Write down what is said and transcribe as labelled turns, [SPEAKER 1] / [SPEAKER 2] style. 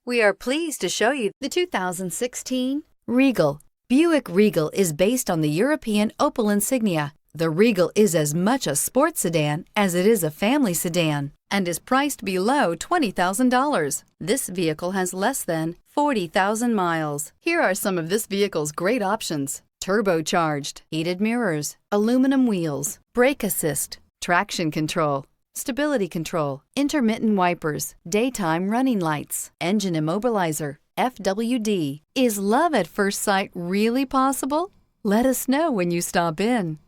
[SPEAKER 1] We are pleased to show you the 2016 Regal. Buick Regal is based on the European Opel Insignia. The Regal is as much a sports sedan as it is a family sedan and is priced below $20,000. This vehicle has less than 40,000 miles. Here are some of this vehicle's great options: turbocharged, heated mirrors, aluminum wheels, brake assist, traction control, stability control, intermittent wipers, daytime running lights, engine immobilizer, FWD. Is love at first sight really possible? Let us know when you stop in.